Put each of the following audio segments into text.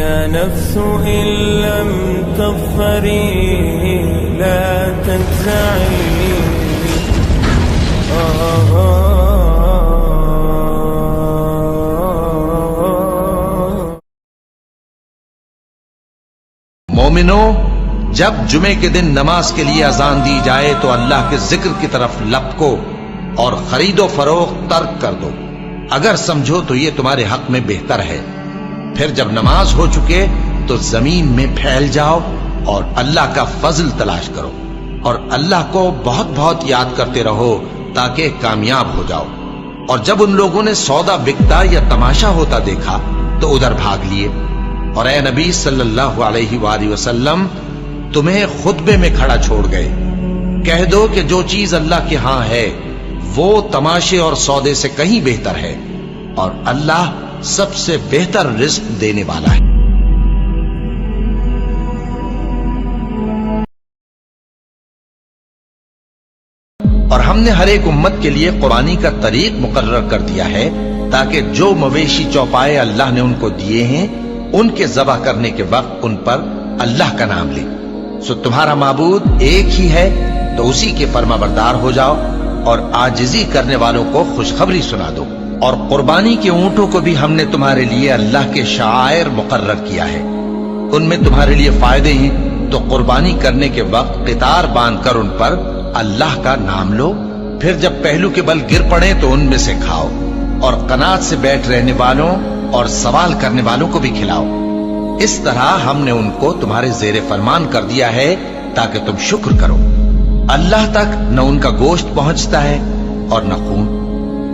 يا نفس إن لم تظفري لا تجزعي. مومنو، جب جمعے کے دن نماز کے لیے اذان دی جائے تو اللہ کے ذکر کی طرف لپکو اور خرید و فروخت ترک کر دو، اگر سمجھو تو یہ تمہارے حق میں بہتر ہے۔ پھر جب نماز ہو چکے تو زمین میں پھیل جاؤ اور اللہ کا فضل تلاش کرو، اور اللہ کو بہت بہت یاد کرتے رہو تاکہ کامیاب ہو جاؤ۔ اور جب ان لوگوں نے سودا بکتا یا تماشا ہوتا دیکھا تو ادھر بھاگ لیے۔ اور اے نبی صلی اللہ علیہ وآلہ وسلم، تمہیں خطبے میں کھڑا چھوڑ گئے، کہہ دو کہ جو چیز اللہ کے ہاں ہے وہ تماشے اور سودے سے کہیں بہتر ہے، اور اللہ سب سے بہتر رزق دینے والا ہے۔ اور ہم نے ہر ایک امت کے لیے قربانی کا طریق مقرر کر دیا ہے تاکہ جو مویشی چوپائے اللہ نے ان کو دیے ہیں ان کے ذبح کرنے کے وقت ان پر اللہ کا نام لے۔ سو تمہارا معبود ایک ہی ہے تو اسی کے فرما بردار ہو جاؤ، اور عاجزی کرنے والوں کو خوشخبری سنا دو۔ اور قربانی کے اونٹوں کو بھی ہم نے تمہارے لیے اللہ کے شعائر مقرر کیا ہے، ان میں تمہارے لیے فائدے ہیں، تو قربانی کرنے کے وقت قطار باندھ کر ان پر اللہ کا نام لو۔ پھر جب پہلو کے بل گر پڑے تو ان میں سے کھاؤ، اور قناعت سے بیٹھ رہنے والوں اور سوال کرنے والوں کو بھی کھلاؤ۔ اس طرح ہم نے ان کو تمہارے زیر فرمان کر دیا ہے تاکہ تم شکر کرو۔ اللہ تک نہ ان کا گوشت پہنچتا ہے اور نہ خون،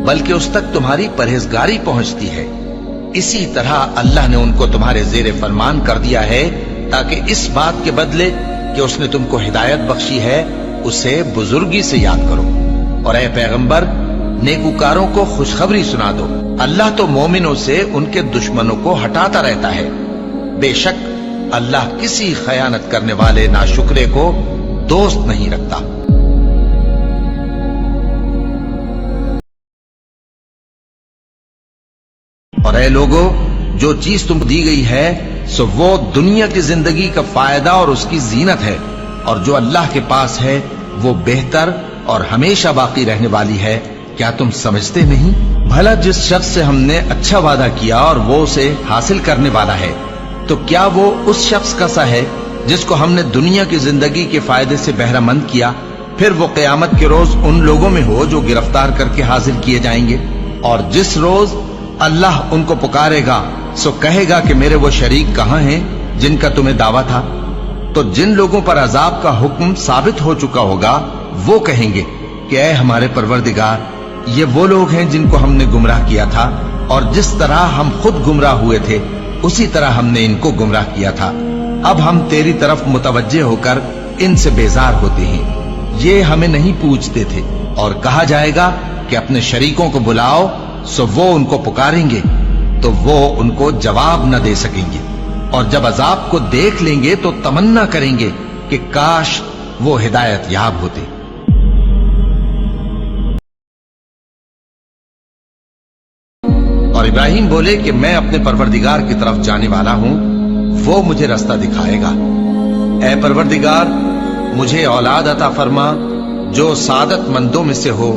بلکہ اس تک تمہاری پرہیزگاری پہنچتی ہے۔ اسی طرح اللہ نے ان کو تمہارے زیر فرمان کر دیا ہے تاکہ اس بات کے بدلے کہ اس نے تم کو ہدایت بخشی ہے اسے بزرگی سے یاد کرو۔ اور اے پیغمبر، نیکوکاروں کو خوشخبری سنا دو، اللہ تو مومنوں سے ان کے دشمنوں کو ہٹاتا رہتا ہے۔ بے شک اللہ کسی خیانت کرنے والے ناشکرے کو دوست نہیں رکھتا۔ اور اے لوگو، جو چیز تم دی گئی ہے سو وہ دنیا کی زندگی کا فائدہ اور اس کی زینت ہے، اور جو اللہ کے پاس ہے وہ بہتر اور ہمیشہ باقی رہنے والی ہے۔ کیا تم سمجھتے نہیں؟ بھلا جس شخص سے ہم نے اچھا وعدہ کیا اور وہ اسے حاصل کرنے والا ہے، تو کیا وہ اس شخص کا سا ہے جس کو ہم نے دنیا کی زندگی کے فائدے سے بہرہ مند کیا، پھر وہ قیامت کے روز ان لوگوں میں ہو جو گرفتار کر کے حاضر کیے جائیں گے؟ اور جس روز اللہ ان کو پکارے گا سو کہے گا کہ میرے وہ شریک کہاں ہیں جن کا تمہیں دعویٰ تھا؟ تو جن لوگوں پر عذاب کا حکم ثابت ہو چکا ہوگا وہ کہیں گے کہ اے ہمارے پروردگار، یہ وہ لوگ ہیں جن کو ہم نے گمراہ کیا تھا، اور جس طرح ہم خود گمراہ ہوئے تھے اسی طرح ہم نے ان کو گمراہ کیا تھا۔ اب ہم تیری طرف متوجہ ہو کر ان سے بیزار ہوتے ہیں، یہ ہمیں نہیں پوچھتے تھے۔ اور کہا جائے گا کہ اپنے شریکوں کو بلاؤ، سو وہ ان کو پکاریں گے تو وہ ان کو جواب نہ دے سکیں گے، اور جب عذاب کو دیکھ لیں گے تو تمنا کریں گے کہ کاش وہ ہدایت یاب ہوتے۔ اور ابراہیم بولے کہ میں اپنے پروردگار کی طرف جانے والا ہوں، وہ مجھے رستہ دکھائے گا۔ اے پروردگار، مجھے اولاد عطا فرما جو سعادت مندوں میں سے ہو۔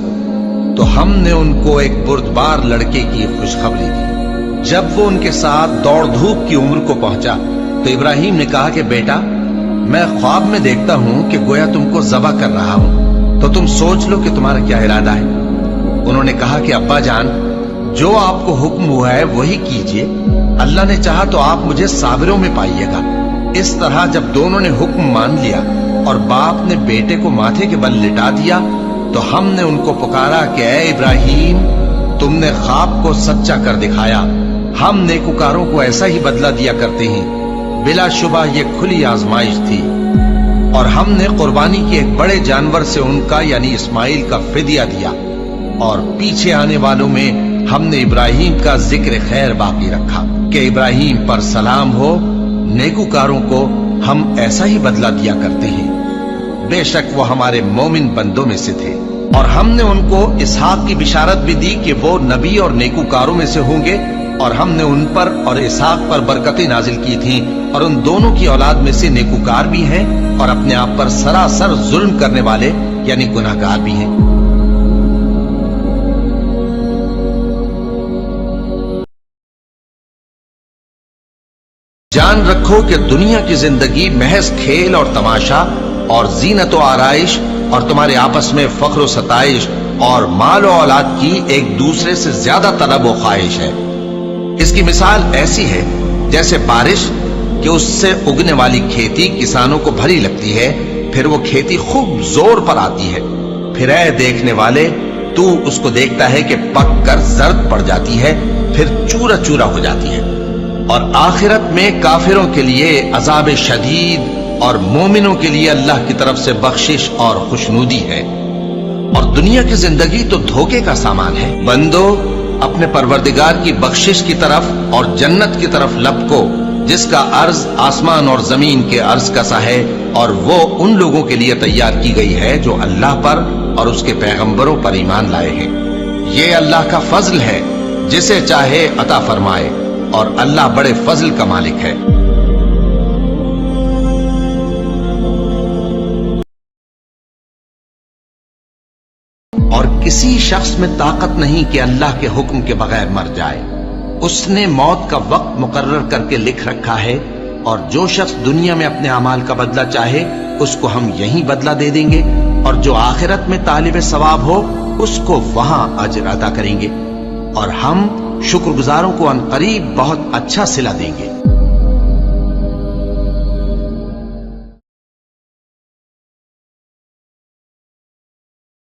تو ہم نے ان کو ایک بردبار لڑکے کی خوشخبری دی۔ جب وہ ان کے ساتھ دوڑ دھوپ کی عمر کو پہنچا تو ابراہیم نے کہا کہ بیٹا، میں خواب میں دیکھتا ہوں کہ گویا تم کو ذبح کر رہا ہوں، تو تم سوچ لو کہ تمہارا کیا ارادہ ہے۔ انہوں نے کہا کہ ابا جان، جو آپ کو حکم ہوا ہے وہی کیجئے، اللہ نے چاہا تو آپ مجھے صابروں میں پائیے گا۔ اس طرح جب دونوں نے حکم مان لیا اور باپ نے بیٹے کو ماتھے کے بل لٹا دیا تو ہم نے ان کو پکارا کہ اے ابراہیم، تم نے خواب کو سچا کر دکھایا، ہم نیکوکاروں کو ایسا ہی بدلہ دیا کرتے ہیں۔ بلا شبہ یہ کھلی آزمائش تھی، اور ہم نے قربانی کے ایک بڑے جانور سے ان کا یعنی اسماعیل کا فدیہ دیا، اور پیچھے آنے والوں میں ہم نے ابراہیم کا ذکر خیر باقی رکھا کہ ابراہیم پر سلام ہو، نیکوکاروں کو ہم ایسا ہی بدلہ دیا کرتے ہیں۔ بے شک وہ ہمارے مومن بندوں میں سے تھے۔ اور ہم نے ان کو اسحاق کی بشارت بھی دی کہ وہ نبی اور نیکوکاروں میں سے ہوں گے، اور ہم نے ان پر اور اسحاق پر برکتیں نازل کی تھیں، اور ان دونوں کی اولاد میں سے نیکوکار بھی ہیں اور اپنے آپ پر سراسر ظلم کرنے والے یعنی گناہگار بھی ہیں۔ جان رکھو کہ دنیا کی زندگی محض کھیل اور تماشا اور زینت و آرائش اور تمہارے آپس میں فخر و ستائش اور مال و اولاد کی ایک دوسرے سے زیادہ طلب و خواہش ہے۔ اس کی مثال ایسی ہے جیسے بارش کہ اس سے اگنے والی کھیتی کسانوں کو بھری لگتی ہے، پھر وہ کھیتی خوب زور پر آتی ہے، پھر اے دیکھنے والے تو اس کو دیکھتا ہے کہ پک کر زرد پڑ جاتی ہے، پھر چورا چورا ہو جاتی ہے۔ اور آخرت میں کافروں کے لیے عذاب شدید اور مومنوں کے لیے اللہ کی طرف سے بخشش اور خوشنودی ہے۔ اور دنیا کی زندگی تو دھوکے کا سامان ہے۔ بندو اپنے پروردگار کی بخشش کی طرف اور جنت کی طرف لپکو جس کا عرض آسمان اور زمین کے عرض کا سا ہے، اور وہ ان لوگوں کے لیے تیار کی گئی ہے جو اللہ پر اور اس کے پیغمبروں پر ایمان لائے ہیں۔ یہ اللہ کا فضل ہے، جسے چاہے عطا فرمائے، اور اللہ بڑے فضل کا مالک ہے۔ اور کسی شخص میں طاقت نہیں کہ اللہ کے حکم کے بغیر مر جائے، اس نے موت کا وقت مقرر کر کے لکھ رکھا ہے، اور جو شخص دنیا میں اپنے اعمال کا بدلہ چاہے اس کو ہم یہی بدلہ دے دیں گے، اور جو آخرت میں طالب ثواب ہو اس کو وہاں اجر عطا کریں گے، اور ہم شکر گزاروں کو عنقریب بہت اچھا صلہ دیں گے۔